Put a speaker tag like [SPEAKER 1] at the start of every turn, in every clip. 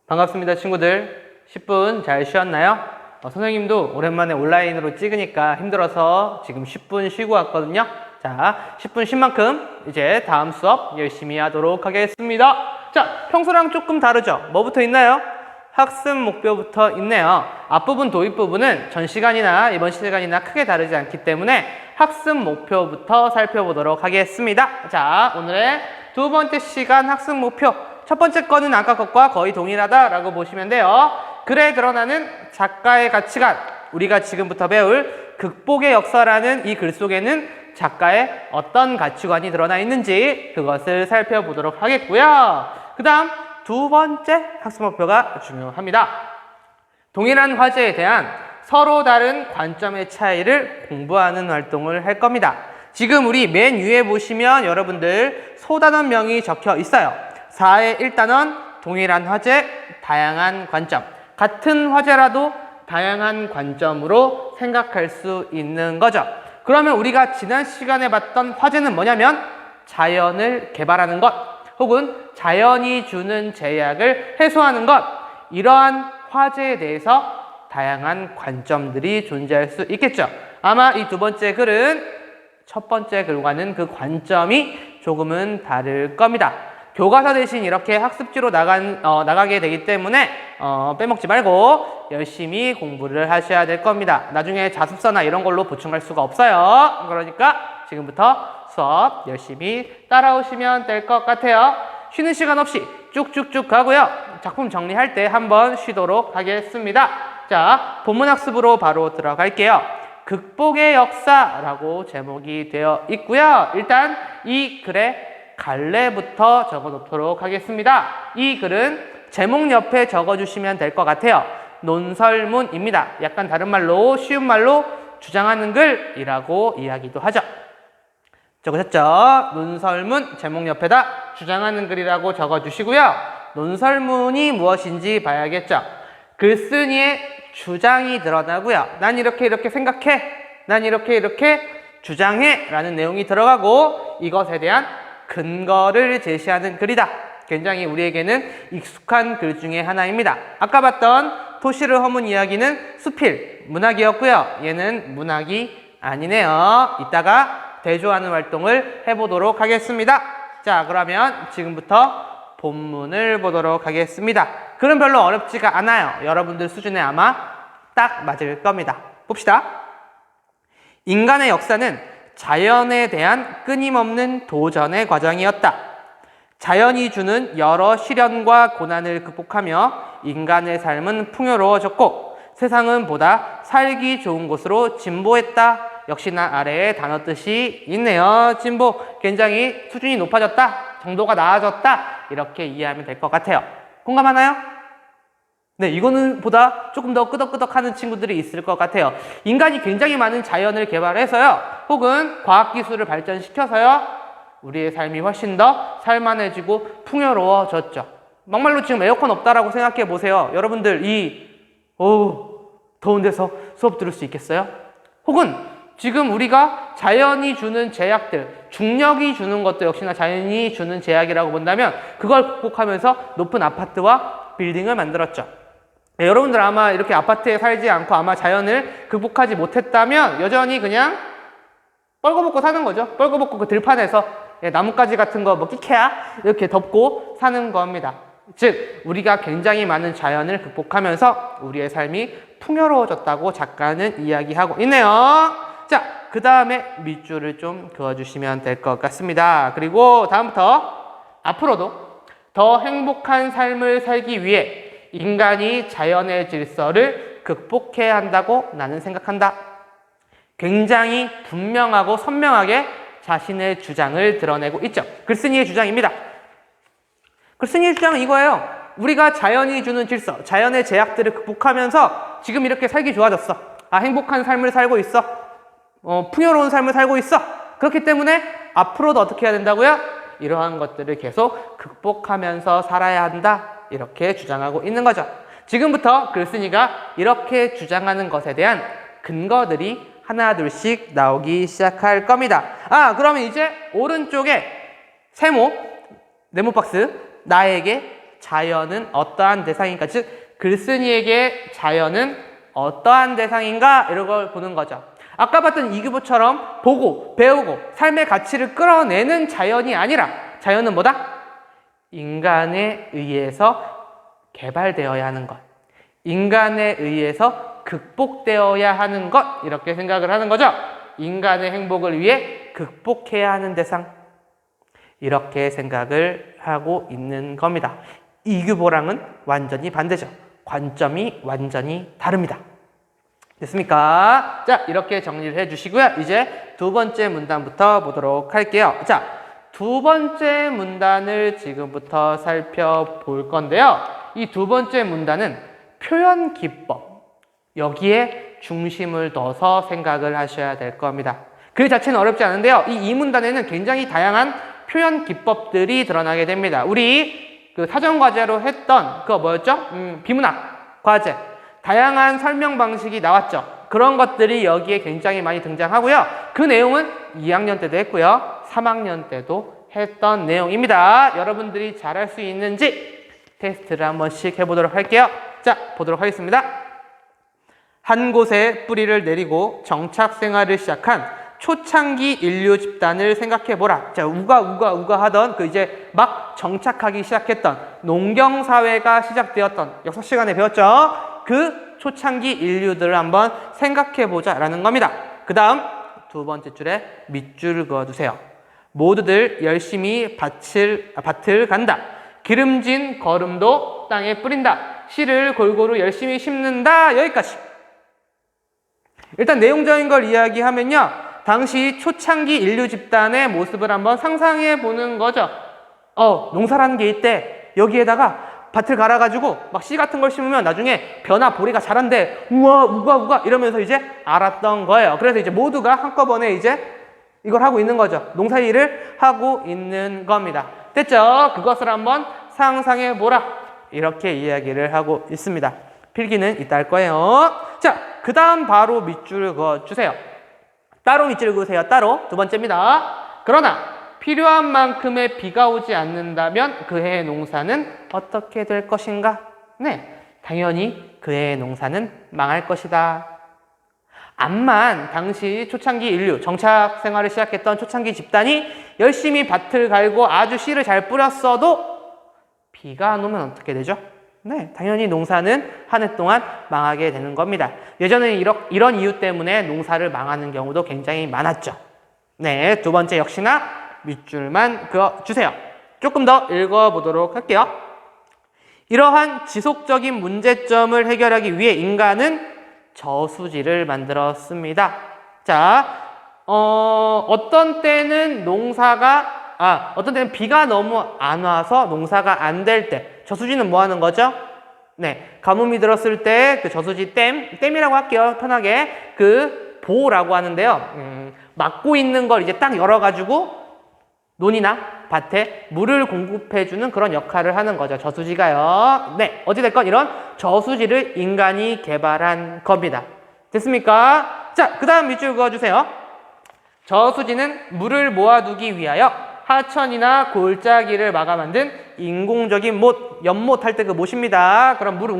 [SPEAKER 1] 반갑습니다, 친구들. 10분 잘 쉬었나요? 선생님도 오랜만에 온라인으로 찍으니까 힘들어서 지금 10분 쉬고 왔거든요. 자, 10분 쉰 만큼 이제 다음 수업 열심히 하도록 하겠습니다. 자, 평소랑 조금 다르죠? 뭐부터 있나요? 학습 목표부터 있네요. 앞부분 도입 부분은 전 시간이나 이번 시간이나 크게 다르지 않기 때문에 학습 목표부터 살펴보도록 하겠습니다. 자, 오늘의 두 번째 시간 학습 목표. 첫 번째 거는 아까 것과 거의 동일하다라고 보시면 돼요. 글에 드러나는 작가의 가치관, 우리가 지금부터 배울 극복의 역사라는 이 글 속에는 작가의 어떤 가치관이 드러나 있는지 그것을 살펴보도록 하겠고요. 그 다음 두 번째 학습 목표가 중요합니다. 동일한 화제에 대한 서로 다른 관점의 차이를 공부하는 활동을 할 겁니다. 지금 우리 맨 위에 보시면 여러분들 소단원명이 적혀 있어요. 4의 1단원, 동일한 화제, 다양한 관점. 같은 화제라도 다양한 관점으로 생각할 수 있는 거죠. 그러면 우리가 지난 시간에 봤던 화제는 뭐냐면 자연을 개발하는 것, 혹은 자연이 주는 제약을 해소하는 것. 이러한 화제에 대해서 다양한 관점들이 존재할 수 있겠죠. 아마 이 두 번째 글은 첫 번째 글과는 그 관점이 조금은 다를 겁니다. 교과서 대신 이렇게 학습지로 나가게 되기 때문에 빼먹지 말고 열심히 공부를 하셔야 될 겁니다. 나중에 자습서나 이런 걸로 보충할 수가 없어요. 그러니까 지금부터 수업 열심히 따라오시면 될 것 같아요. 쉬는 시간 없이 쭉쭉쭉 가고요. 작품 정리할 때 한번 쉬도록 하겠습니다. 자, 본문 학습으로 바로 들어갈게요. 극복의 역사라고 제목이 되어 있고요. 일단 이 글에 갈래부터 적어 놓도록 하겠습니다. 이 글은 제목 옆에 적어주시면 될 것 같아요. 논설문입니다. 약간 다른 말로, 쉬운 말로 주장하는 글이라고 이야기도 하죠. 적으셨죠? 논설문 제목 옆에다 주장하는 글이라고 적어주시고요. 논설문이 무엇인지 봐야겠죠. 글쓴이의 주장이 드러나고요. 난 이렇게 생각해. 난 이렇게 주장해. 라는 내용이 들어가고 이것에 대한 근거를 제시하는 글이다. 굉장히 우리에게는 익숙한 글 중에 하나입니다. 아까 봤던 토시르 허문 이야기는 수필, 문학이었고요. 얘는 문학이 아니네요. 이따가 대조하는 활동을 해보도록 하겠습니다. 자, 그러면 지금부터 본문을 보도록 하겠습니다. 글은 별로 어렵지가 않아요. 여러분들 수준에 아마 딱 맞을 겁니다. 봅시다. 인간의 역사는 자연에 대한 끊임없는 도전의 과정이었다. 자연이 주는 여러 시련과 고난을 극복하며 인간의 삶은 풍요로워졌고 세상은 보다 살기 좋은 곳으로 진보했다. 역시나 아래에 단어 뜻이 있네요. 진보, 굉장히 수준이 높아졌다. 정도가 나아졌다. 이렇게 이해하면 될 것 같아요. 공감하나요? 네, 이거는 보다 조금 더 끄덕끄덕하는 친구들이 있을 것 같아요. 인간이 굉장히 많은 자연을 개발해서요, 혹은 과학기술을 발전시켜서요, 우리의 삶이 훨씬 더 살만해지고 풍요로워졌죠. 막말로 지금 에어컨 없다라고 생각해 보세요. 여러분들 더운 데서 수업 들을 수 있겠어요? 혹은 지금 우리가 자연이 주는 제약들, 중력이 주는 것도 역시나 자연이 주는 제약이라고 본다면 그걸 극복하면서 높은 아파트와 빌딩을 만들었죠. 네, 여러분들 아마 이렇게 아파트에 살지 않고 아마 자연을 극복하지 못했다면 여전히 그냥 뻘거벗고 사는 거죠. 뻘거벗고 그 들판에서 나뭇가지 같은 거 뭐 끼케야 이렇게 덮고 사는 겁니다. 즉 우리가 굉장히 많은 자연을 극복하면서 우리의 삶이 풍요로워졌다고 작가는 이야기하고 있네요. 자, 그 다음에 밑줄을 좀 그어주시면 될 것 같습니다. 그리고 다음부터 앞으로도 더 행복한 삶을 살기 위해 인간이 자연의 질서를 극복해야 한다고 나는 생각한다. 굉장히 분명하고 선명하게 자신의 주장을 드러내고 있죠. 글쓴이의 주장입니다. 글쓴이의 주장은 이거예요. 우리가 자연이 주는 질서, 자연의 제약들을 극복하면서 지금 이렇게 살기 좋아졌어. 행복한 삶을 살고 있어. 풍요로운 삶을 살고 있어. 그렇기 때문에 앞으로도 어떻게 해야 된다고요? 이러한 것들을 계속 극복하면서 살아야 한다. 이렇게 주장하고 있는 거죠. 지금부터 글쓴이가 이렇게 주장하는 것에 대한 근거들이 하나 둘씩 나오기 시작할 겁니다. 그러면 이제 오른쪽에 세모, 네모박스, 나에게 자연은 어떠한 대상인가? 즉, 글쓴이에게 자연은 어떠한 대상인가? 이런 걸 보는 거죠. 아까 봤던 이규보처럼 보고, 배우고, 삶의 가치를 끌어내는 자연이 아니라 자연은 뭐다? 인간에 의해서 개발되어야 하는 것. 인간에 의해서 극복되어야 하는 것. 이렇게 생각을 하는 거죠. 인간의 행복을 위해 극복해야 하는 대상. 이렇게 생각을 하고 있는 겁니다. 이규보랑은 완전히 반대죠. 관점이 완전히 다릅니다. 됐습니까? 자, 이렇게 정리를 해주시고요. 이제 두 번째 문단부터 보도록 할게요. 자, 두 번째 문단을 지금부터 살펴볼 건데요. 이 두 번째 문단은 표현 기법, 여기에 중심을 둬서 생각을 하셔야 될 겁니다. 글 자체는 어렵지 않은데요. 이 문단에는 굉장히 다양한 표현 기법들이 드러나게 됩니다. 우리 그 사전과제로 했던 그거 뭐였죠? 비문학 과제. 다양한 설명 방식이 나왔죠. 그런 것들이 여기에 굉장히 많이 등장하고요. 그 내용은 2학년 때도 했고요. 3학년 때도 했던 내용입니다. 여러분들이 잘할 수 있는지 테스트를 한 번씩 해보도록 할게요. 자, 보도록 하겠습니다. 한 곳에 뿌리를 내리고 정착 생활을 시작한 초창기 인류 집단을 생각해보라. 자, 우가 하던 그 이제 막 정착하기 시작했던 농경사회가 시작되었던 역사 시간에 배웠죠? 그 초창기 인류들을 한번 생각해보자 라는 겁니다. 그 다음 두 번째 줄에 밑줄을 그어주세요. 모두들 열심히 밭을 간다. 기름진 거름도 땅에 뿌린다. 씨를 골고루 열심히 심는다. 여기까지. 일단 내용적인 걸 이야기하면요. 당시 초창기 인류 집단의 모습을 한번 상상해 보는 거죠. 농사라는 게 있대. 여기에다가 밭을 갈아가지고 막 씨 같은 걸 심으면 나중에 벼나 보리가 자란대. 우와, 우가 이러면서 이제 알았던 거예요. 그래서 이제 모두가 한꺼번에 이제 이걸 하고 있는 거죠. 농사일을 하고 있는 겁니다. 됐죠? 그것을 한번 상상해 보라. 이렇게 이야기를 하고 있습니다. 필기는 이따 할 거예요. 자, 그 다음 바로 밑줄을 그어주세요. 따로 밑줄을 그으세요. 따로. 두 번째입니다. 그러나 필요한 만큼의 비가 오지 않는다면 그 해의 농사는 어떻게 될 것인가? 네, 당연히 그 해의 농사는 망할 것이다. 암만 당시 초창기 인류, 정착 생활을 시작했던 초창기 집단이 열심히 밭을 갈고 아주 씨를 잘 뿌렸어도 비가 안 오면 어떻게 되죠? 네, 당연히 농사는 한 해 동안 망하게 되는 겁니다. 예전에는 이런 이유 때문에 농사를 망하는 경우도 굉장히 많았죠. 네, 두 번째 역시나 밑줄만 그어주세요. 조금 더 읽어보도록 할게요. 이러한 지속적인 문제점을 해결하기 위해 인간은 저수지를 만들었습니다. 자, 어떤 때는 어떤 때는 비가 너무 안 와서 농사가 안 될 때, 저수지는 뭐 하는 거죠? 네, 가뭄이 들었을 때 그 저수지 댐이라고 할게요. 편하게. 그 보라고 하는데요. 막고 있는 걸 이제 딱 열어가지고 논이나 밭에 물을 공급해주는 그런 역할을 하는 거죠. 저수지가요. 네, 어찌됐건 이런 저수지를 인간이 개발한 겁니다. 됐습니까? 자, 그 다음 밑줄 그어주세요. 저수지는 물을 모아두기 위하여 하천이나 골짜기를 막아 만든 인공적인 연못 할 때 그 못입니다. 그럼 물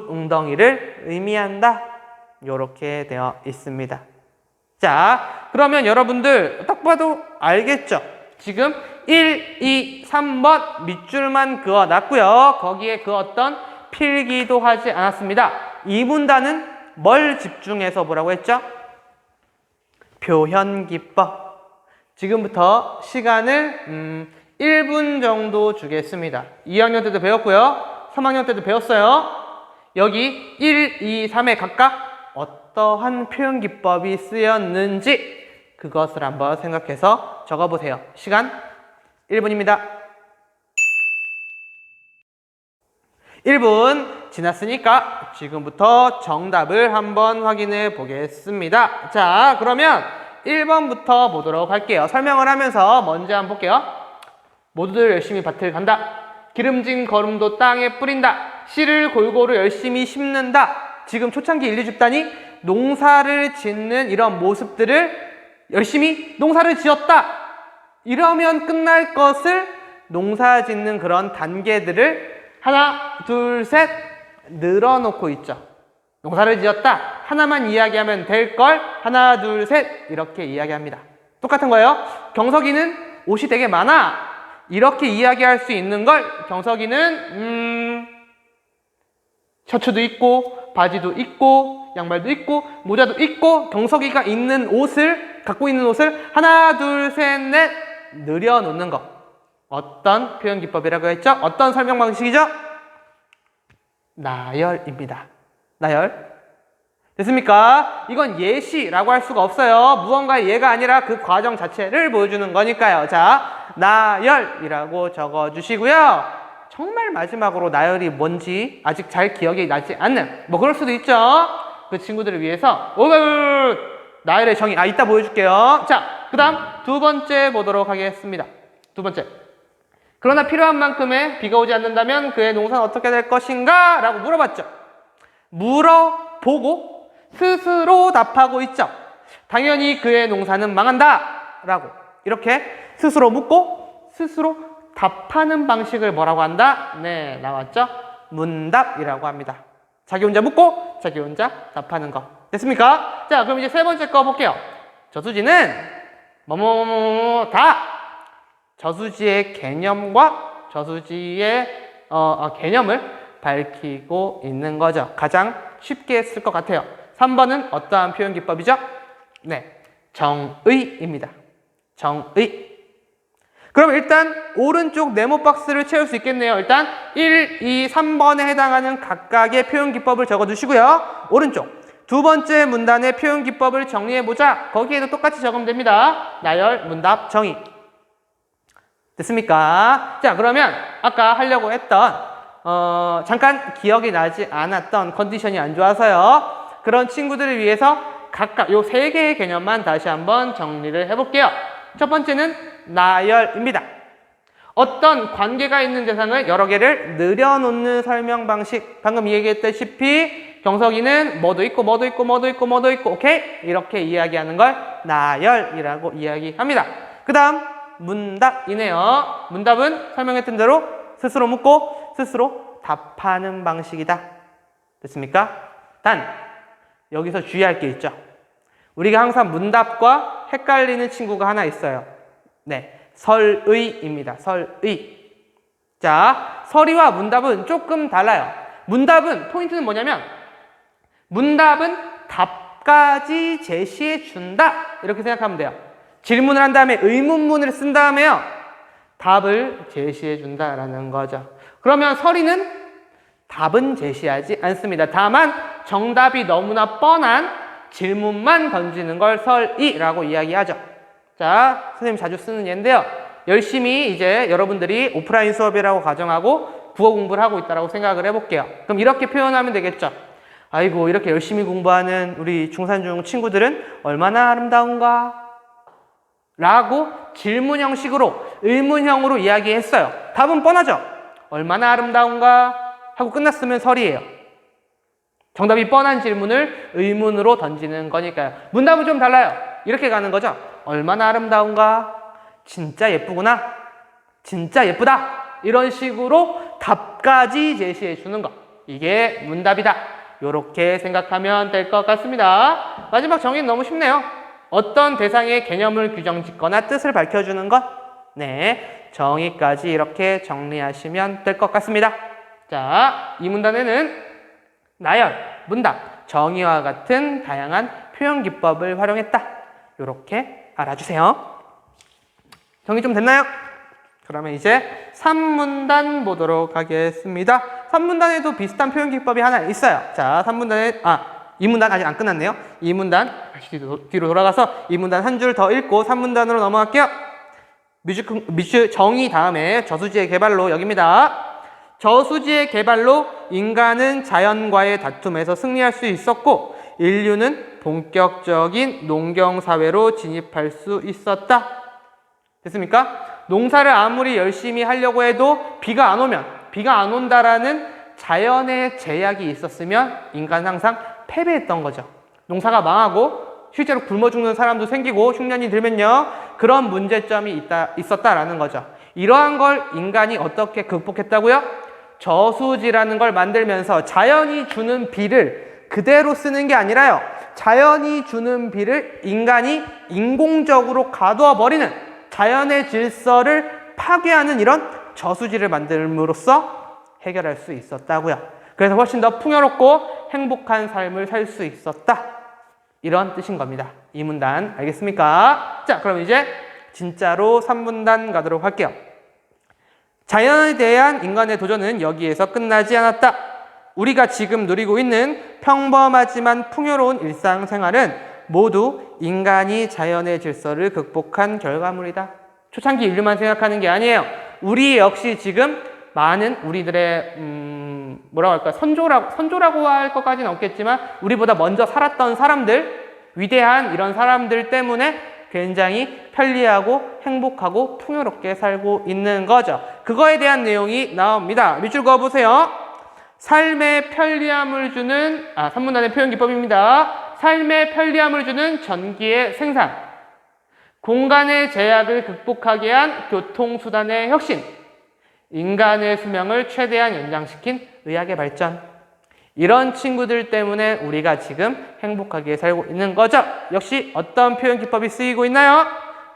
[SPEAKER 1] 웅덩이를 의미한다. 이렇게 되어 있습니다. 자, 그러면 여러분들 딱 봐도 알겠죠? 지금 1, 2, 3번 밑줄만 그어놨고요. 거기에 그었던 필기도 하지 않았습니다. 이 문단은 뭘 집중해서 보라고 했죠? 표현 기법. 지금부터 시간을 1분 정도 주겠습니다. 2학년 때도 배웠고요. 3학년 때도 배웠어요. 여기 1, 2, 3에 각각 어떠한 표현 기법이 쓰였는지 그것을 한번 생각해서 적어보세요. 시간 1분입니다. 1분 지났으니까 지금부터 정답을 한번 확인해 보겠습니다. 자, 그러면 1번부터 보도록 할게요. 설명을 하면서 먼저 한번 볼게요. 모두들 열심히 밭을 간다. 기름진 거름도 땅에 뿌린다. 씨를 골고루 열심히 심는다. 지금 초창기 인류 집단이 농사를 짓는 이런 모습들을 열심히 농사를 지었다. 이러면 끝날 것을 농사 짓는 그런 단계들을 하나, 둘, 셋 늘어놓고 있죠. 농사를 지었다. 하나만 이야기하면 될 걸 하나, 둘, 셋 이렇게 이야기합니다. 똑같은 거예요. 경석이는 옷이 되게 많아. 이렇게 이야기할 수 있는 걸 경석이는 셔츠도 있고 바지도 있고 양말도 있고 모자도 있고 경석이가 있는 옷을 갖고 있는 옷을 하나, 둘, 셋, 넷 늘여놓는 거. 어떤 표현 기법이라고 했죠? 어떤 설명 방식이죠? 나열입니다. 나열. 됐습니까? 이건 예시라고 할 수가 없어요. 무언가의 예가 아니라 그 과정 자체를 보여주는 거니까요. 자, 나열이라고 적어주시고요. 정말 마지막으로 나열이 뭔지 아직 잘 기억이 나지 않는 뭐 그럴 수도 있죠. 그 친구들을 위해서 나열의 정의 이따 보여줄게요. 자, 그 다음 두 번째 보도록 하겠습니다. 두 번째. 그러나 필요한 만큼의 비가 오지 않는다면 그의 농사는 어떻게 될 것인가? 라고 물어봤죠. 물어보고 스스로 답하고 있죠. 당연히 그의 농사는 망한다 라고 이렇게 스스로 묻고 스스로 답하는 방식을 뭐라고 한다? 네, 나왔죠? 문답이라고 합니다. 자기 혼자 묻고 자기 혼자 답하는 거. 됐습니까? 자, 그럼 이제 세 번째 거 볼게요. 저수지는 다 저수지의 개념과 저수지의 개념을 밝히고 있는 거죠. 가장 쉽게 쓸 것 같아요. 3번은 어떠한 표현 기법이죠? 네, 정의입니다. 정의. 그럼 일단 오른쪽 네모 박스를 채울 수 있겠네요. 일단 1, 2, 3번에 해당하는 각각의 표현 기법을 적어두시고요. 오른쪽 두 번째 문단의 표현 기법을 정리해보자. 거기에도 똑같이 적으면 됩니다. 나열, 문답, 정의. 됐습니까? 자, 그러면 아까 하려고 했던 잠깐 기억이 나지 않았던 컨디션이 안 좋아서요. 그런 친구들을 위해서 각각 요 세 개의 개념만 다시 한번 정리를 해볼게요. 첫 번째는 나열입니다. 어떤 관계가 있는 대상을 여러 개를 늘여놓는 설명 방식. 방금 얘기했다시피 경석이는 뭐도 있고 뭐도 있고 뭐도 있고 뭐도 있고 오케이? 이렇게 이야기하는 걸 나열이라고 이야기합니다. 그 다음 문답이네요. 문답은 설명했던 대로 스스로 묻고 스스로 답하는 방식이다. 됐습니까? 단 여기서 주의할 게 있죠. 우리가 항상 문답과 헷갈리는 친구가 하나 있어요. 네, 설의입니다. 설의. 자, 설의와 문답은 조금 달라요. 문답은 포인트는 뭐냐면 문답은 답까지 제시해 준다. 이렇게 생각하면 돼요. 질문을 한 다음에 의문문을 쓴 다음에요. 답을 제시해 준다라는 거죠. 그러면 설의는 답은 제시하지 않습니다. 다만 정답이 너무나 뻔한 질문만 던지는 걸 설의라고 이야기하죠. 자, 선생님 자주 쓰는 예인데요. 열심히 이제 여러분들이 오프라인 수업이라고 가정하고 국어 공부를 하고 있다고 생각을 해볼게요. 그럼 이렇게 표현하면 되겠죠. 아이고, 이렇게 열심히 공부하는 우리 중산중 친구들은 얼마나 아름다운가? 라고 질문 형식으로 의문형으로 이야기했어요. 답은 뻔하죠. 얼마나 아름다운가? 하고 끝났으면 설이에요. 정답이 뻔한 질문을 의문으로 던지는 거니까요. 문답은 좀 달라요. 이렇게 가는 거죠. 얼마나 아름다운가? 진짜 예쁘구나? 진짜 예쁘다? 이런 식으로 답까지 제시해 주는 거. 이게 문답이다. 이렇게 생각하면 될 것 같습니다. 마지막 정의는 너무 쉽네요. 어떤 대상의 개념을 규정짓거나 뜻을 밝혀주는 것. 네, 정의까지 이렇게 정리하시면 될 것 같습니다. 자, 이 문단에는 나열, 문답, 정의와 같은 다양한 표현 기법을 활용했다. 이렇게 알아주세요. 정리 좀 됐나요? 그러면 이제 3문단 보도록 하겠습니다. 3문단에도 비슷한 표현 기법이 하나 있어요. 자, 3문단에, 2문단 아직 안 끝났네요. 2문단, 다시 뒤로 돌아가서 2문단 한 줄 더 읽고 3문단으로 넘어갈게요. 뮤직 정의 다음에 저수지의 개발로 여기입니다. 저수지의 개발로 인간은 자연과의 다툼에서 승리할 수 있었고 인류는 본격적인 농경사회로 진입할 수 있었다. 됐습니까? 농사를 아무리 열심히 하려고 해도 비가 안 오면, 비가 안 온다라는 자연의 제약이 있었으면 인간은 항상 패배했던 거죠. 농사가 망하고 실제로 굶어 죽는 사람도 생기고 흉년이 들면요, 그런 문제점이 있었다라는 거죠. 이러한 걸 인간이 어떻게 극복했다고요? 저수지라는 걸 만들면서 자연이 주는 비를 그대로 쓰는 게 아니라요. 자연이 주는 비를 인간이 인공적으로 가두어 버리는 자연의 질서를 파괴하는 이런 저수지를 만들므로써 해결할 수 있었다고요. 그래서 훨씬 더 풍요롭고 행복한 삶을 살 수 있었다. 이런 뜻인 겁니다. 이 문단 알겠습니까? 자, 그럼 이제 진짜로 3문단 가도록 할게요. 자연에 대한 인간의 도전은 여기에서 끝나지 않았다. 우리가 지금 누리고 있는 평범하지만 풍요로운 일상생활은 모두 인간이 자연의 질서를 극복한 결과물이다. 초창기 인류만 생각하는 게 아니에요. 우리 역시 지금 많은 우리들의 뭐라고 할까 선조라고 할 것까지는 없겠지만 우리보다 먼저 살았던 사람들, 위대한 이런 사람들 때문에 굉장히 편리하고 행복하고 풍요롭게 살고 있는 거죠. 그거에 대한 내용이 나옵니다. 밑줄 그어보세요. 삶의 편리함을 주는 3문단의 표현 기법입니다. 삶의 편리함을 주는 전기의 생산, 공간의 제약을 극복하게 한 교통수단의 혁신, 인간의 수명을 최대한 연장시킨 의학의 발전. 이런 친구들 때문에 우리가 지금 행복하게 살고 있는 거죠. 역시 어떤 표현 기법이 쓰이고 있나요?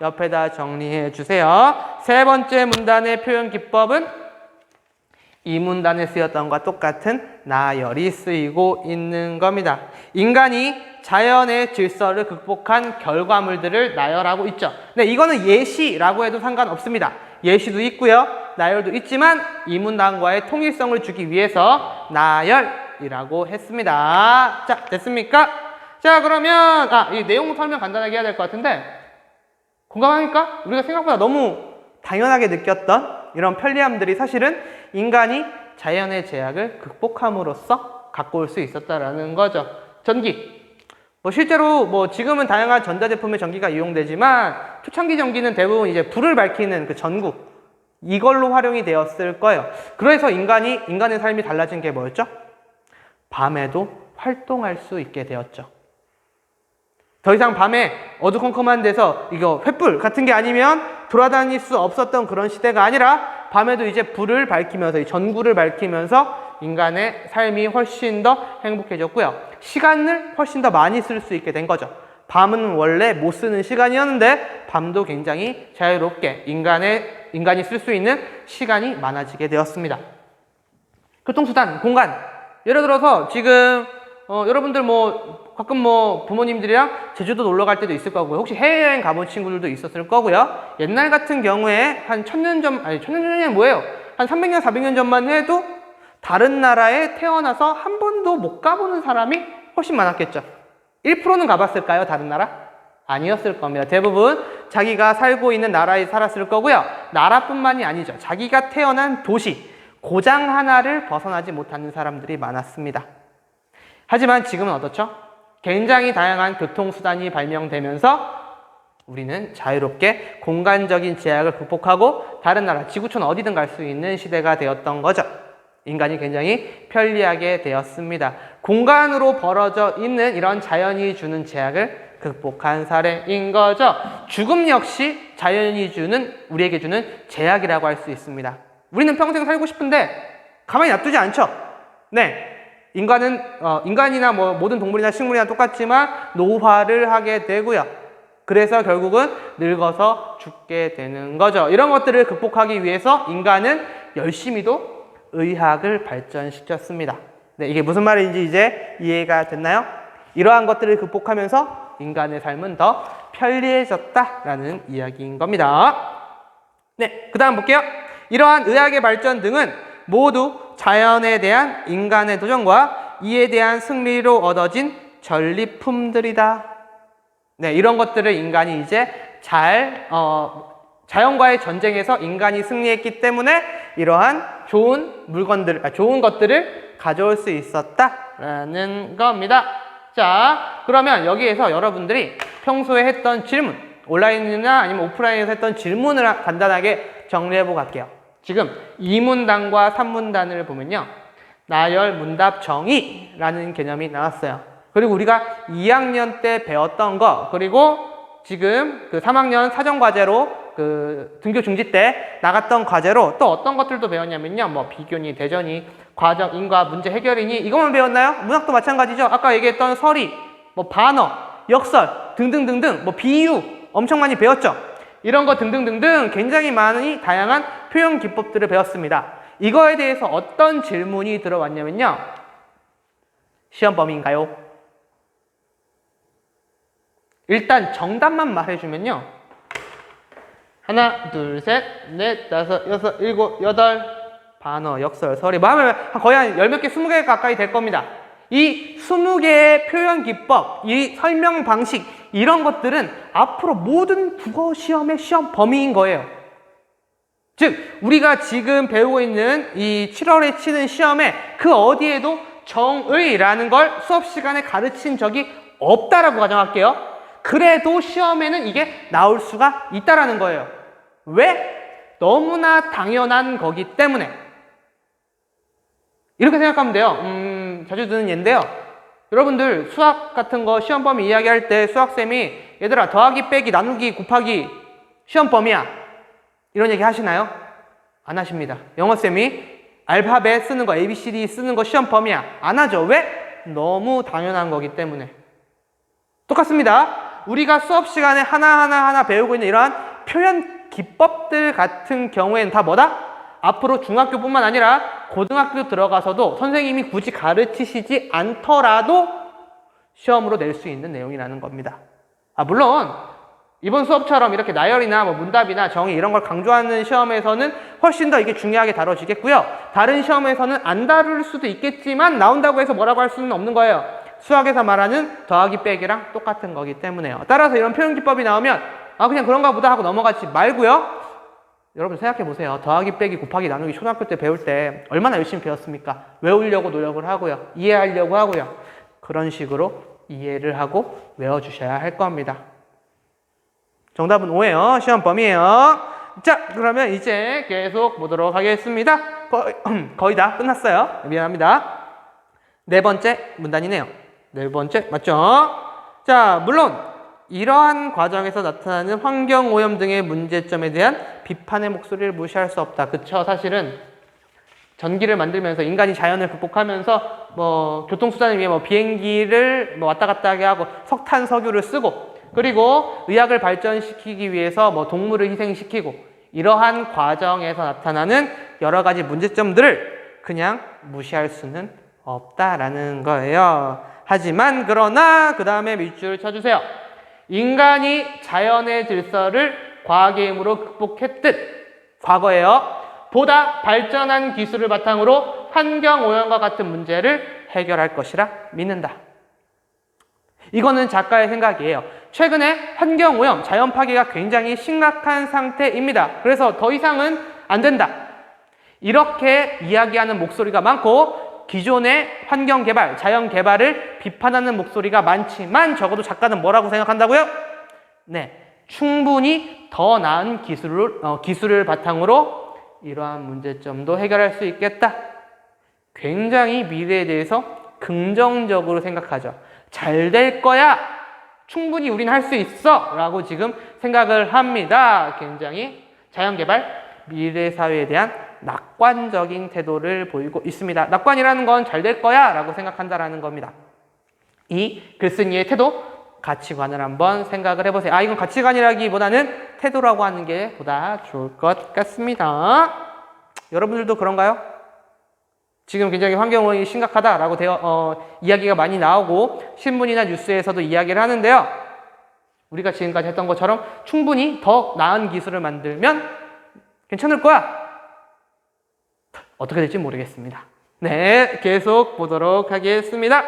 [SPEAKER 1] 옆에다 정리해 주세요. 세 번째 문단의 표현 기법은 이 문단에 쓰였던 것과 똑같은 나열이 쓰이고 있는 겁니다. 인간이 자연의 질서를 극복한 결과물들을 나열하고 있죠. 네, 이거는 예시라고 해도 상관없습니다. 예시도 있고요. 나열도 있지만 이 문단과의 통일성을 주기 위해서 나열이라고 했습니다. 자, 됐습니까? 자, 그러면 이 내용 설명 간단하게 해야 될 것 같은데 공감합니까? 우리가 생각보다 너무 당연하게 느꼈던 이런 편리함들이 사실은 인간이 자연의 제약을 극복함으로써 갖고 올 수 있었다라는 거죠. 전기. 실제로 지금은 다양한 전자제품의 전기가 이용되지만 초창기 전기는 대부분 이제 불을 밝히는 그 전구 이걸로 활용이 되었을 거예요. 그래서 인간의 삶이 달라진 게 뭐였죠? 밤에도 활동할 수 있게 되었죠. 더 이상 밤에 어두컴컴한 데서 이거 횃불 같은 게 아니면 돌아다닐 수 없었던 그런 시대가 아니라 밤에도 이제 불을 밝히면서 이 전구를 밝히면서 인간의 삶이 훨씬 더 행복해졌고요. 시간을 훨씬 더 많이 쓸 수 있게 된 거죠. 밤은 원래 못 쓰는 시간이었는데 밤도 굉장히 자유롭게 인간이 쓸 수 있는 시간이 많아지게 되었습니다. 교통수단, 공간. 예를 들어서 지금 여러분들 가끔 부모님들이랑 제주도 놀러 갈 때도 있을 거고요. 혹시 해외여행 가본 친구들도 있었을 거고요. 옛날 같은 경우에 한 1000년 전, 아니 1000년 전이 뭐예요? 한 300년, 400년 전만 해도 다른 나라에 태어나서 한 번도 못 가보는 사람이 훨씬 많았겠죠. 1%는 가봤을까요? 다른 나라? 아니었을 겁니다. 대부분 자기가 살고 있는 나라에 살았을 거고요. 나라뿐만이 아니죠. 자기가 태어난 도시, 고장 하나를 벗어나지 못하는 사람들이 많았습니다. 하지만 지금은 어떻죠? 굉장히 다양한 교통수단이 발명되면서 우리는 자유롭게 공간적인 제약을 극복하고 다른 나라, 지구촌 어디든 갈 수 있는 시대가 되었던 거죠. 인간이 굉장히 편리하게 되었습니다. 공간으로 벌어져 있는 이런 자연이 주는 제약을 극복한 사례인 거죠. 죽음 역시 자연이 우리에게 주는 제약이라고 할 수 있습니다. 우리는 평생 살고 싶은데 가만히 놔두지 않죠. 네. 인간이나 모든 동물이나 식물이나 똑같지만 노화를 하게 되고요. 그래서 결국은 늙어서 죽게 되는 거죠. 이런 것들을 극복하기 위해서 인간은 열심히도 의학을 발전시켰습니다. 네, 이게 무슨 말인지 이제 이해가 됐나요? 이러한 것들을 극복하면서 인간의 삶은 더 편리해졌다라는 이야기인 겁니다. 네, 그 다음 볼게요. 이러한 의학의 발전 등은 모두 자연에 대한 인간의 도전과 이에 대한 승리로 얻어진 전리품들이다. 네, 이런 것들을 인간이 이제 자연과의 전쟁에서 인간이 승리했기 때문에 이러한 좋은 것들을 가져올 수 있었다라는 겁니다. 자, 그러면 여기에서 여러분들이 평소에 했던 질문, 온라인이나 아니면 오프라인에서 했던 질문을 간단하게 정리해보고 갈게요. 지금 2문단과 3문단을 보면요. 나열, 문답, 정의라는 개념이 나왔어요. 그리고 우리가 2학년 때 배웠던 거, 그리고 지금 그 3학년 사전과제로 그 등교 중지 때 나갔던 과제로 또 어떤 것들도 배웠냐면요. 뭐 비교니, 대전이, 과정, 인과, 문제 해결이니 이것만 배웠나요? 문학도 마찬가지죠. 아까 얘기했던 서리, 뭐 반어, 역설 등등등등 뭐 비유 엄청 많이 배웠죠. 이런 거 등등등등 굉장히 많은 다양한 표현 기법들을 배웠습니다. 이거에 대해서 어떤 질문이 들어왔냐면요. 시험 범위인가요? 일단 정답만 말해주면요. 하나, 둘, 셋, 넷, 다섯, 여섯, 일곱, 여덟 반어, 역설, 서리 뭐 하면 거의 한 10몇 개, 20개 가까이 될 겁니다. 이 20개의 표현 기법, 이 설명 방식 이런 것들은 앞으로 모든 국어 시험의 시험 범위인 거예요. 즉 우리가 지금 배우고 있는 이 7월에 치는 시험에 그 어디에도 정의라는 걸 수업 시간에 가르친 적이 없다라고 가정할게요. 그래도 시험에는 이게 나올 수가 있다라는 거예요. 왜? 너무나 당연한 거기 때문에. 이렇게 생각하면 돼요. 자주 듣는 예인데요. 여러분들 수학 같은 거 시험 범위 이야기할 때 수학쌤이 얘들아 더하기 빼기 나누기 곱하기 시험 범위야 이런 얘기 하시나요? 안 하십니다. 영어쌤이 알파벳 쓰는 거 ABCD 쓰는 거 시험 범위야 안 하죠. 왜? 너무 당연한 거기 때문에. 똑같습니다. 우리가 수업 시간에 하나하나 배우고 있는 이러한 표현 기법들 같은 경우에는 다 뭐다? 앞으로 중학교뿐만 아니라 고등학교 들어가서도 선생님이 굳이 가르치시지 않더라도 시험으로 낼 수 있는 내용이라는 겁니다. 물론 이번 수업처럼 이렇게 나열이나 뭐 문답이나 정의 이런 걸 강조하는 시험에서는 훨씬 더 이게 중요하게 다뤄지겠고요. 다른 시험에서는 안 다룰 수도 있겠지만 나온다고 해서 뭐라고 할 수는 없는 거예요. 수학에서 말하는 더하기 빼기랑 똑같은 거기 때문에요. 따라서 이런 표현 기법이 나오면 그냥 그런가 보다 하고 넘어가지 말고요. 여러분 생각해 보세요. 더하기 빼기 곱하기 나누기 초등학교 때 배울 때 얼마나 열심히 배웠습니까? 외우려고 노력을 하고요. 이해하려고 하고요. 그런 식으로 이해를 하고 외워주셔야 할 겁니다. 정답은 5예요. 시험 범위예요. 자, 그러면 이제 계속 보도록 하겠습니다. 거의 다 끝났어요. 미안합니다. 네 번째 문단이네요. 네 번째 맞죠? 자, 물론 이러한 과정에서 나타나는 환경오염 등의 문제점에 대한 비판의 목소리를 무시할 수 없다. 그쵸? 사실은 전기를 만들면서 인간이 자연을 극복하면서 뭐 교통수단을 위해 뭐 비행기를 뭐 왔다 갔다 하게 하고 석탄, 석유를 쓰고 그리고 의학을 발전시키기 위해서 뭐 동물을 희생시키고 이러한 과정에서 나타나는 여러 가지 문제점들을 그냥 무시할 수는 없다라는 거예요. 하지만 그러나 그 다음에 밑줄을 쳐주세요. 인간이 자연의 질서를 과학의 힘으로 극복했듯 과거에요. 보다 발전한 기술을 바탕으로 환경오염과 같은 문제를 해결할 것이라 믿는다. 이거는 작가의 생각이에요. 최근에 환경오염, 자연 파괴가 굉장히 심각한 상태입니다. 그래서 더 이상은 안 된다. 이렇게 이야기하는 목소리가 많고 기존의 환경개발, 자연개발을 비판하는 목소리가 많지만 적어도 작가는 뭐라고 생각한다고요? 네, 충분히 더 나은 기술을 바탕으로 이러한 문제점도 해결할 수 있겠다. 굉장히 미래에 대해서 긍정적으로 생각하죠. 잘 될 거야. 충분히 우린 할 수 있어. 라고 지금 생각을 합니다. 굉장히 자연개발, 미래사회에 대한 낙관적인 태도를 보이고 있습니다. 낙관이라는 건 잘 될 거야 라고 생각한다라는 겁니다. 이 글쓴이의 태도, 가치관을 한번 생각을 해보세요. 이건 가치관이라기보다는 태도라고 하는 게 보다 좋을 것 같습니다. 여러분들도 그런가요? 지금 굉장히 환경오염이 심각하다라고 이야기가 많이 나오고 신문이나 뉴스에서도 이야기를 하는데요. 우리가 지금까지 했던 것처럼 충분히 더 나은 기술을 만들면 괜찮을 거야. 어떻게 될지 모르겠습니다. 네, 계속 보도록 하겠습니다.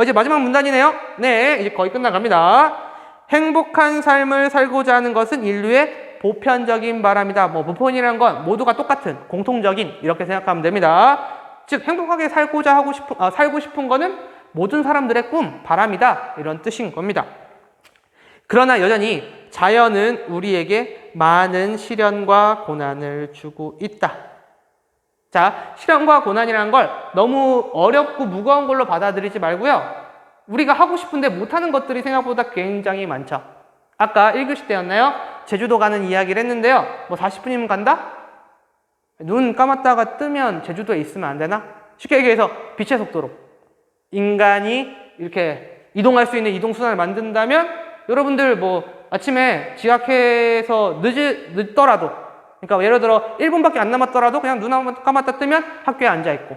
[SPEAKER 1] 이제 마지막 문단이네요. 네, 이제 거의 끝나갑니다. 행복한 삶을 살고자 하는 것은 인류의 보편적인 바람이다. 보편이라는 건 모두가 똑같은 공통적인 이렇게 생각하면 됩니다. 즉 행복하게 살고 싶은 거는 모든 사람들의 꿈, 바람이다. 이런 뜻인 겁니다. 그러나 여전히 자연은 우리에게 많은 시련과 고난을 주고 있다. 자, 시련과 고난이라는 걸 너무 어렵고 무거운 걸로 받아들이지 말고요. 우리가 하고 싶은데 못하는 것들이 생각보다 굉장히 많죠. 아까 1교시 때였나요? 제주도 가는 이야기를 했는데요. 뭐 40분이면 간다? 눈 감았다가 뜨면 제주도에 있으면 안 되나? 쉽게 얘기해서 빛의 속도로 인간이 이렇게 이동할 수 있는 이동수단을 만든다면 여러분들 뭐 아침에 지각해서 늦더라도, 그러니까 예를 들어 1분밖에 안 남았더라도 그냥 눈 감았다 뜨면 학교에 앉아있고,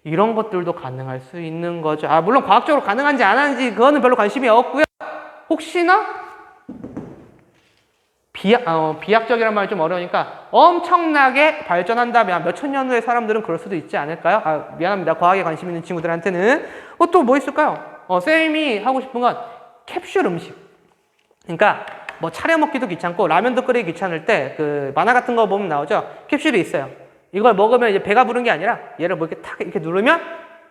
[SPEAKER 1] 이런 것들도 가능할 수 있는 거죠. 물론 과학적으로 가능한지 안 하는지 그거는 별로 관심이 없고요. 혹시나 비약적이란 말이 좀 어려우니까 엄청나게 발전한다면 몇천 년 후에 사람들은 그럴 수도 있지 않을까요? 미안합니다. 과학에 관심 있는 친구들한테는. 또 뭐 있을까요? 쌤이 하고 싶은 건 캡슐 음식. 그러니까 뭐 차려 먹기도 귀찮고 라면도 끓이기 귀찮을 때 그 만화 같은 거 보면 나오죠. 캡슐이 있어요. 이걸 먹으면 이제 배가 부른 게 아니라 얘를 뭐 이렇게 탁 이렇게 누르면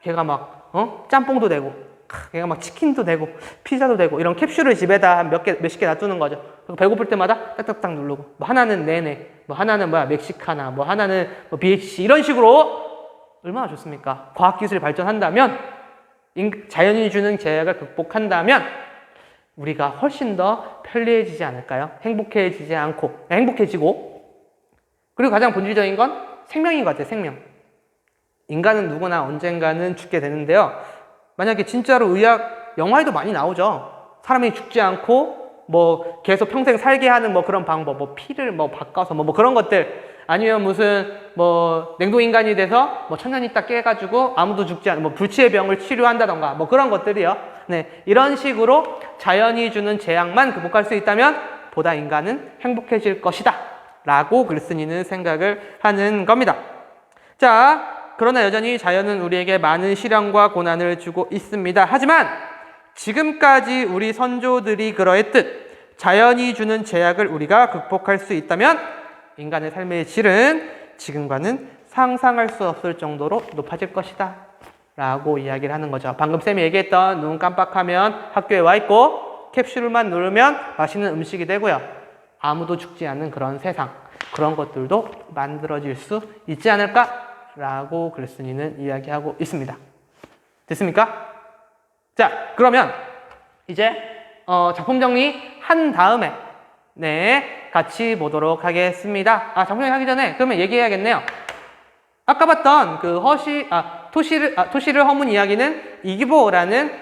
[SPEAKER 1] 걔가 막 짬뽕도 되고 걔가 막 치킨도 되고 피자도 되고 이런 cap슐을 집에다 몇십 개 놔두는 거죠. 그리고 배고플 때마다 딱딱딱 누르고, 뭐 하나는 네네, 뭐 하나는 멕시카나, 뭐 하나는 뭐 BHC, 이런 식으로. 얼마나 좋습니까? 과학기술이 발전한다면, 자연이 주는 제약을 극복한다면 우리가 훨씬 더 편리해지지 않을까요? 행복해지고. 그리고 가장 본질적인 건 생명인 것 같아요. 생명. 인간은 누구나 언젠가는 죽게 되는데요. 만약에 진짜로 의학 영화에도 많이 나오죠. 사람이 죽지 않고 뭐 계속 평생 살게 하는 뭐 그런 방법, 뭐 피를 뭐 바꿔서 뭐 그런 것들, 아니면 무슨 뭐 냉동 인간이 돼서 뭐 천년 있다 깨가지고 아무도 죽지 않은 뭐 불치의 병을 치료한다던가 뭐 그런 것들이요. 네, 이런 식으로 자연이 주는 재앙만 극복할 수 있다면 보다 인간은 행복해질 것이다 라고 글쓴이는 생각을 하는 겁니다. 자, 그러나 여전히 자연은 우리에게 많은 시련과 고난을 주고 있습니다. 하지만 지금까지 우리 선조들이 그러했듯 자연이 주는 제약을 우리가 극복할 수 있다면 인간의 삶의 질은 지금과는 상상할 수 없을 정도로 높아질 것이다 라고 이야기를 하는 거죠. 방금 쌤이 얘기했던 눈 깜빡하면 학교에 와 있고 캡슐만 누르면 맛있는 음식이 되고요. 아무도 죽지 않는 그런 세상, 그런 것들도 만들어질 수 있지 않을까? 라고 글쓴이는 이야기하고 있습니다. 됐습니까? 자, 그러면 이제 작품 정리 한 다음에 같이 보도록 하겠습니다. 작품 정리 하기 전에 그러면 얘기해야겠네요. 아까 봤던 그 토시르 허문 이야기는 이기보라는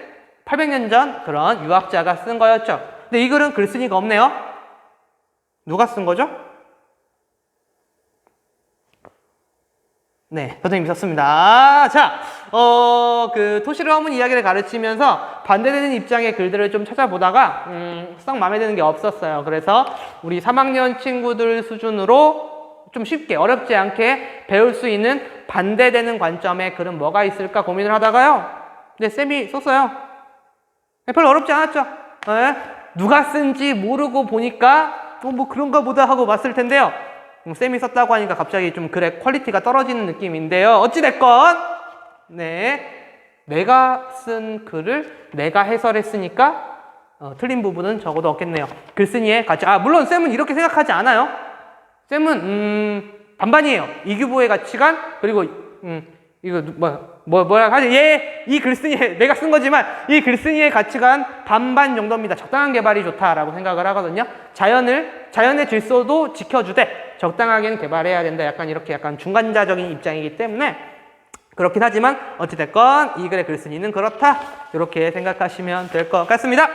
[SPEAKER 1] 800년 전 그런 유학자가 쓴 거였죠. 근데 이 글은 글쓴이가 없네요. 누가 쓴 거죠? 네, 선생님이 썼습니다. 자, 그 토시르 허문 이야기를 가르치면서 반대되는 입장의 글들을 좀 찾아보다가 썩 마음에 드는 게 없었어요. 그래서 우리 3학년 친구들 수준으로 좀 쉽게 어렵지 않게 배울 수 있는 반대되는 관점의 글은 뭐가 있을까 고민을 하다가요. 네, 쌤이 썼어요. 별로 어렵지 않았죠. 네, 누가 쓴지 모르고 보니까 뭐 그런가 보다 하고 봤을 텐데요. 쌤이 썼다고 하니까 갑자기 좀 글의 퀄리티가 떨어지는 느낌인데요. 어찌됐건 내가 쓴 글을 내가 해설했으니까 틀린 부분은 적어도 없겠네요. 글쓴이의 가치. 물론 쌤은 이렇게 생각하지 않아요. 쌤은 반반이에요. 이규보의 가치관, 그리고 이거 뭐라 하지? 이 글쓴이 내가 쓴 거지만 이 글쓴이의 가치관 반반 정도입니다. 적당한 개발이 좋다라고 생각을 하거든요. 자연의 질서도 지켜주되 적당하게는 개발해야 된다. 약간 중간자적인 입장이기 때문에 그렇긴 하지만 어찌됐건 이 글의 글쓴이는 그렇다. 이렇게 생각하시면 될 것 같습니다.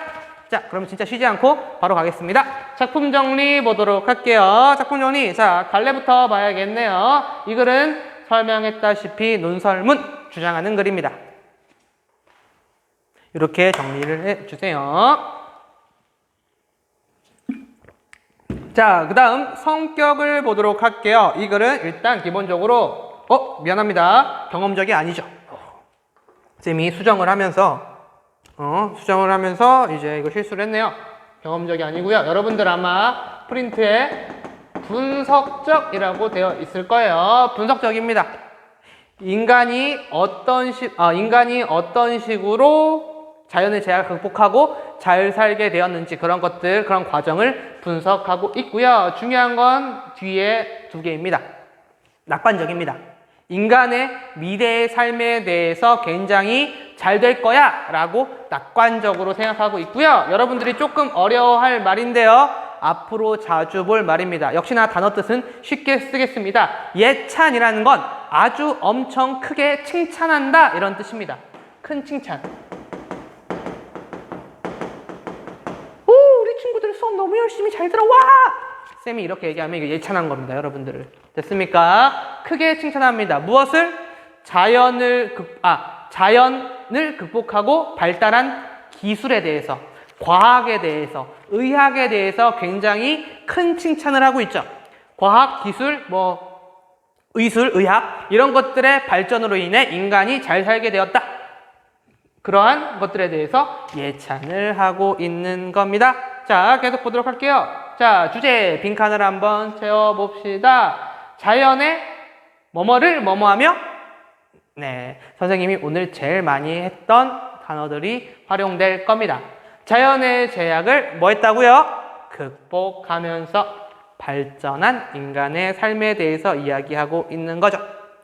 [SPEAKER 1] 자, 그럼 진짜 쉬지 않고 바로 가겠습니다. 작품 정리 보도록 할게요. 작품 정리. 자, 갈래부터 봐야겠네요. 이 글은 설명했다시피 논설문 주장하는 글입니다. 이렇게 정리를 해주세요. 자, 그 다음 성격을 보도록 할게요. 이 글은 일단 기본적으로 미안합니다. 경험적이 아니죠. 쌤이 수정을 하면서 이제 이거 실수를 했네요. 경험적이 아니고요. 여러분들 아마 프린트에 분석적이라고 되어 있을 거예요. 분석적입니다. 인간이 어떤 식으로 자연의 제약을 극복하고 잘 살게 되었는지 그런 것들, 그런 과정을 분석하고 있고요. 중요한 건 뒤에 두 개입니다. 낙관적입니다. 인간의 미래의 삶에 대해서 굉장히 잘 될 거야 라고 낙관적으로 생각하고 있고요. 여러분들이 조금 어려워할 말인데요. 앞으로 자주 볼 말입니다. 역시나 단어 뜻은 쉽게 쓰겠습니다. 예찬이라는 건 아주 엄청 크게 칭찬한다 이런 뜻입니다. 큰 칭찬. 오, 우리 친구들 수업 너무 열심히 잘 들어. 와! 쌤이 이렇게 얘기하면 이게 예찬한 겁니다. 여러분들을. 됐습니까? 크게 칭찬합니다. 무엇을? 자연을 극복하고 발달한 기술에 대해서, 과학에 대해서, 의학에 대해서 굉장히 큰 칭찬을 하고 있죠. 과학, 기술, 의술, 의학 이런 것들의 발전으로 인해 인간이 잘 살게 되었다. 그러한 것들에 대해서 예찬을 하고 있는 겁니다. 자, 계속 보도록 할게요. 자, 주제 빈칸을 한번 채워봅시다. 자연의 뭐뭐를 뭐뭐하며? 네, 선생님이 오늘 제일 많이 했던 단어들이 활용될 겁니다. 자연의 제약을 뭐 했다고요? 극복하면서 발전한 인간의 삶에 대해서 이야기하고 있는 거죠.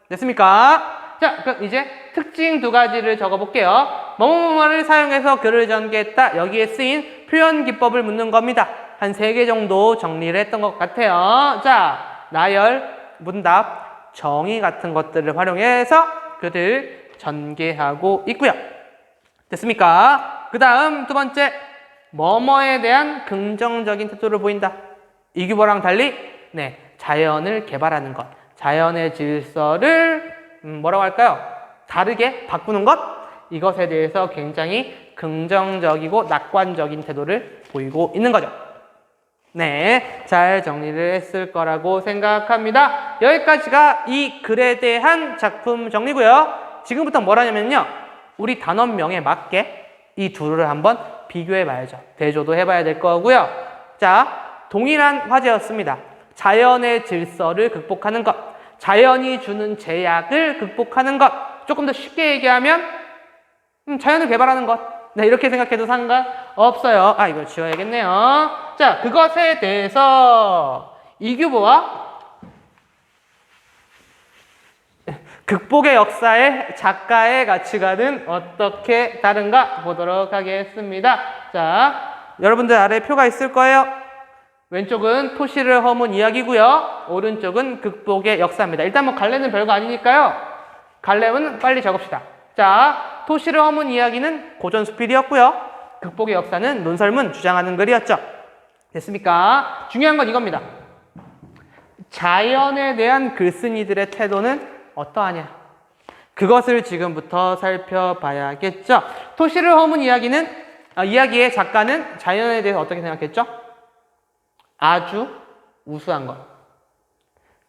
[SPEAKER 1] 됐습니까? 자, 그럼 이제 특징 두 가지를 적어볼게요. 뭐뭐뭐를 사용해서 글을 전개했다. 여기에 쓰인 표현 기법을 묻는 겁니다. 한 3개 정도 정리를 했던 것 같아요. 자, 나열, 문답, 정의 같은 것들을 활용해서 글을 전개하고 있고요. 됐습니까? 그 다음 두 번째, 뭐뭐에 대한 긍정적인 태도를 보인다. 이규보랑 달리 자연을 개발하는 것, 자연의 질서를 뭐라고 할까요? 다르게 바꾸는 것? 이것에 대해서 굉장히 긍정적이고 낙관적인 태도를 보이고 있는 거죠. 네, 잘 정리를 했을 거라고 생각합니다. 여기까지가 이 글에 대한 작품 정리고요. 지금부터 뭘 하냐면요, 우리 단원명에 맞게 이 둘을 한번 비교해 봐야죠. 대조도 해봐야 될 거고요. 자, 동일한 화제였습니다. 자연의 질서를 극복하는 것, 자연이 주는 제약을 극복하는 것. 조금 더 쉽게 얘기하면 자연을 개발하는 것. 네, 이렇게 생각해도 상관없어요. 아, 이걸 지워야겠네요. 자, 그것에 대해서 이규보와 극복의 역사의 작가의 가치관은 어떻게 다른가 보도록 하겠습니다. 자, 여러분들 아래 표가 있을 거예요. 왼쪽은 토시를 허문 이야기고요. 오른쪽은 극복의 역사입니다. 일단 갈래는 별거 아니니까요. 갈래는 빨리 적읍시다. 자, 토시를 허문 이야기는 고전수필이었고요. 극복의 역사는 논설문 주장하는 글이었죠. 됐습니까? 중요한 건 이겁니다. 자연에 대한 글쓴이들의 태도는 어떠하냐? 그것을 지금부터 살펴봐야겠죠. 토시를 허문 이야기의 작가는 자연에 대해서 어떻게 생각했죠? 아주 우수한 것,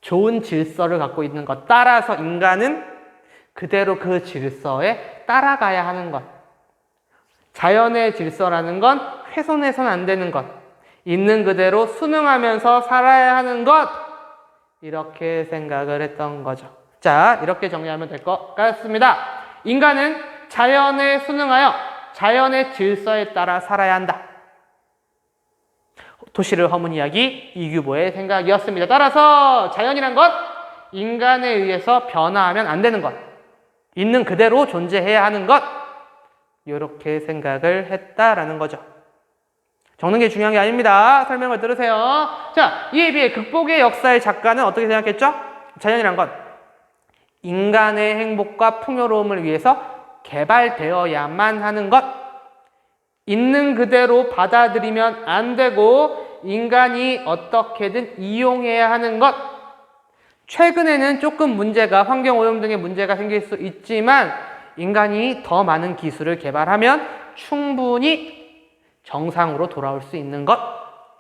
[SPEAKER 1] 좋은 질서를 갖고 있는 것, 따라서 인간은 그대로 그 질서에 따라가야 하는 것. 자연의 질서라는 건 훼손해서는 안 되는 것, 있는 그대로 순응하면서 살아야 하는 것, 이렇게 생각을 했던 거죠. 자, 이렇게 정리하면 될 것 같습니다. 인간은 자연에 순응하여 자연의 질서에 따라 살아야 한다. 토시를 허문 이야기 이규보의 생각이었습니다. 따라서 자연이란 것, 인간에 의해서 변화하면 안 되는 것, 있는 그대로 존재해야 하는 것, 이렇게 생각을 했다라는 거죠. 적는 게 중요한 게 아닙니다. 설명을 들으세요. 자, 이에 비해 극복의 역사의 작가는 어떻게 생각했죠? 자연이란 것, 인간의 행복과 풍요로움을 위해서 개발되어야만 하는 것, 있는 그대로 받아들이면 안 되고 인간이 어떻게든 이용해야 하는 것. 최근에는 조금 문제가, 환경오염 등의 문제가 생길 수 있지만 인간이 더 많은 기술을 개발하면 충분히 정상으로 돌아올 수 있는 것,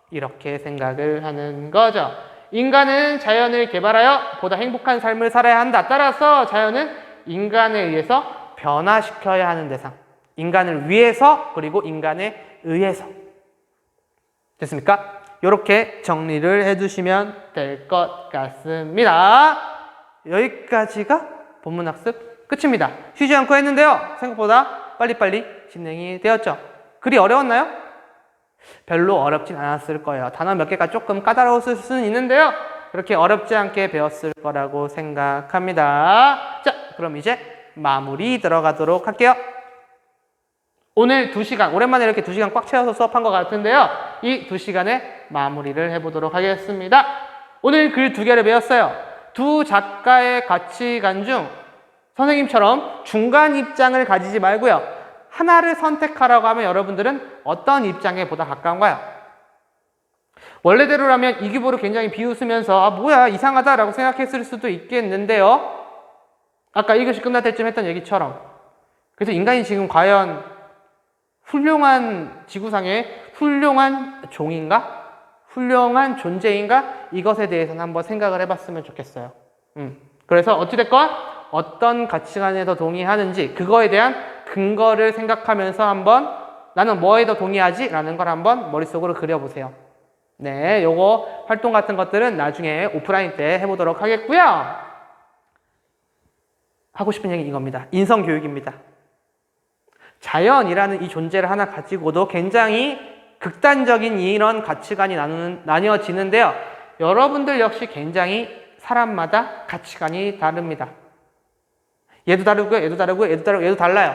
[SPEAKER 1] 이렇게 생각을 하는 거죠. 인간은 자연을 개발하여 보다 행복한 삶을 살아야 한다. 따라서 자연은 인간에 의해서 변화시켜야 하는 대상, 인간을 위해서 그리고 인간에 의해서. 됐습니까? 이렇게 정리를 해주시면 될 것 같습니다. 여기까지가 본문학습 끝입니다. 쉬지 않고 했는데요, 생각보다 빨리빨리 진행이 되었죠. 글이 어려웠나요? 별로 어렵진 않았을 거예요. 단어 몇 개가 조금 까다로웠을 수는 있는데요, 그렇게 어렵지 않게 배웠을 거라고 생각합니다. 자, 그럼 이제 마무리 들어가도록 할게요. 오늘 2시간, 오랜만에 이렇게 2시간 꽉 채워서 수업한 것 같은데요, 이 2시간에 마무리를 해보도록 하겠습니다. 오늘 글 2개를 배웠어요. 두 작가의 가치관 중 선생님처럼 중간 입장을 가지지 말고요. 하나를 선택하라고 하면 여러분들은 어떤 입장에 보다 가까운가요? 원래대로라면 이규보를 굉장히 비웃으면서 아 뭐야 이상하다라고 생각했을 수도 있겠는데요. 아까 1교시 끝날 때쯤 했던 얘기처럼 그래서 인간이 지금 과연 훌륭한 지구상의 훌륭한 종인가? 훌륭한 존재인가? 이것에 대해서는 한번 생각을 해봤으면 좋겠어요. 그래서 어찌됐건 어떤 가치관에 더 동의하는지 그거에 대한 근거를 생각하면서 한번 나는 뭐에 더 동의하지? 라는 걸 한번 머릿속으로 그려보세요. 네, 요거 활동 같은 것들은 나중에 오프라인 때 해보도록 하겠고요. 하고 싶은 얘기 이겁니다. 인성교육입니다. 자연이라는 이 존재를 하나 가지고도 굉장히 극단적인 이런 가치관이 나뉘어지는데요. 여러분들 역시 굉장히 사람마다 가치관이 다릅니다. 얘도 다르고요, 얘도 다르고요, 얘도 다르고, 얘도 달라요.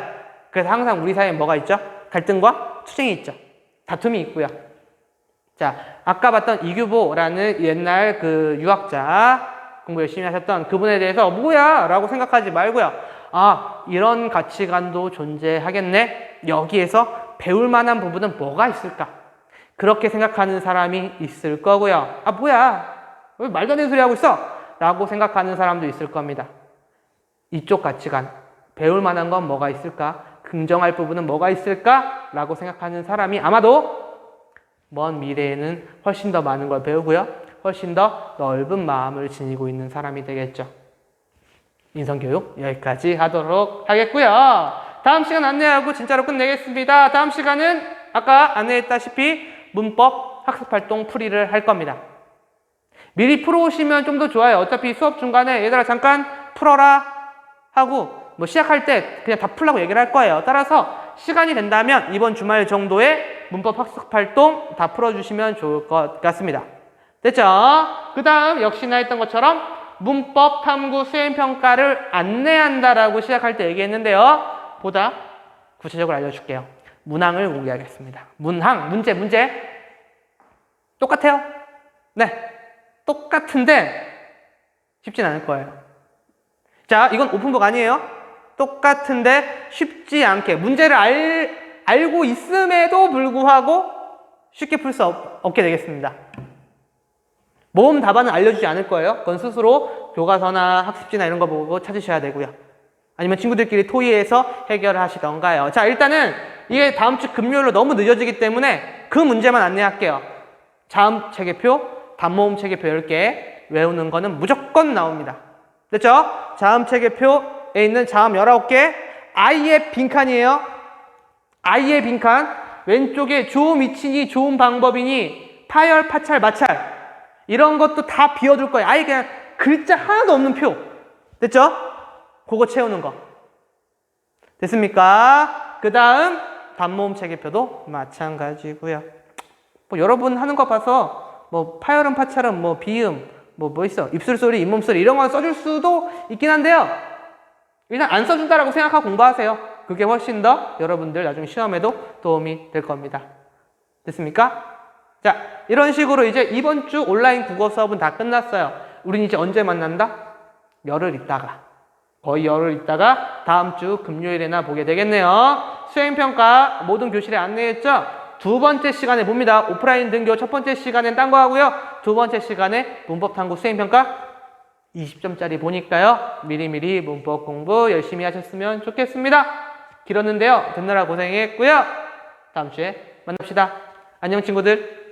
[SPEAKER 1] 그래서 항상 우리 사이에 뭐가 있죠? 갈등과 투쟁이 있죠. 다툼이 있고요. 자, 아까 봤던 이규보라는 옛날 그 유학자 공부 열심히 하셨던 그분에 대해서 뭐야? 라고 생각하지 말고요. 아, 이런 가치관도 존재하겠네? 여기에서 배울 만한 부분은 뭐가 있을까? 그렇게 생각하는 사람이 있을 거고요. 아, 뭐야? 왜 말도 안 되는 소리 하고 있어? 라고 생각하는 사람도 있을 겁니다. 이쪽 가치관, 배울 만한 건 뭐가 있을까? 긍정할 부분은 뭐가 있을까? 라고 생각하는 사람이 아마도 먼 미래에는 훨씬 더 많은 걸 배우고요. 훨씬 더 넓은 마음을 지니고 있는 사람이 되겠죠. 인성교육 여기까지 하도록 하겠고요. 다음 시간 안내하고 진짜로 끝내겠습니다. 다음 시간은 아까 안내했다시피 문법 학습활동 풀이를 할 겁니다. 미리 풀어오시면 좀 더 좋아요. 어차피 수업 중간에 얘들아 잠깐 풀어라 하고 뭐 시작할 때 그냥 다 풀라고 얘기를 할 거예요. 따라서 시간이 된다면 이번 주말 정도에 문법 학습활동 다 풀어주시면 좋을 것 같습니다. 됐죠? 그 다음 역시나 했던 것처럼 문법 탐구 수행평가를 안내한다라고 시작할 때 얘기했는데요. 보다 구체적으로 알려줄게요. 문항을 공개하겠습니다. 문항, 문제. 똑같아요? 네. 똑같은데 쉽진 않을 거예요. 자, 이건 오픈북 아니에요. 똑같은데 쉽지 않게 문제를 알고 있음에도 불구하고 쉽게 풀 수 없게 되겠습니다. 모음 답안은 알려주지 않을 거예요. 그건 스스로 교과서나 학습지나 이런 거 보고 찾으셔야 되고요. 아니면 친구들끼리 토의해서 해결하시던가요. 자, 일단은 이게 다음 주 금요일로 너무 늦어지기 때문에 그 문제만 안내할게요. 자음 체계표, 단모음 체계표 10개 외우는 거는 무조건 나옵니다. 됐죠? 자음 체계표에 있는 자음 19개, 아이의 빈칸이에요. 아이의 빈칸, 왼쪽에 좋은 위치니 좋은 방법이니 파열, 파찰, 마찰 이런 것도 다 비워둘 거예요. 아예 그냥 글자 하나도 없는 표. 됐죠? 그거 채우는 거. 됐습니까? 그 다음 단모음 체계표도 마찬가지고요. 뭐 여러분 하는 거 봐서 뭐 파열음, 파찰음, 뭐 비음, 뭐 있어? 입술 소리, 잇몸 소리 이런 거 써줄 수도 있긴 한데요. 일단 안 써준다라고 생각하고 공부하세요. 그게 훨씬 더 여러분들 나중에 시험에도 도움이 될 겁니다. 됐습니까? 자, 이런 식으로 이제 이번 주 온라인 국어 수업은 다 끝났어요. 우린 이제 언제 만난다? 열흘 있다가. 거의 열흘 있다가 다음 주 금요일에나 보게 되겠네요. 수행평가 모든 교실에 안내했죠? 두 번째 시간에 봅니다. 오프라인 등교 첫 번째 시간엔 딴 거 하고요. 두 번째 시간에 문법탐구 수행평가 20점짜리 보니까요. 미리미리 문법 공부 열심히 하셨으면 좋겠습니다. 길었는데요. 듣느라 고생했고요. 다음 주에 만납시다. 안녕 친구들.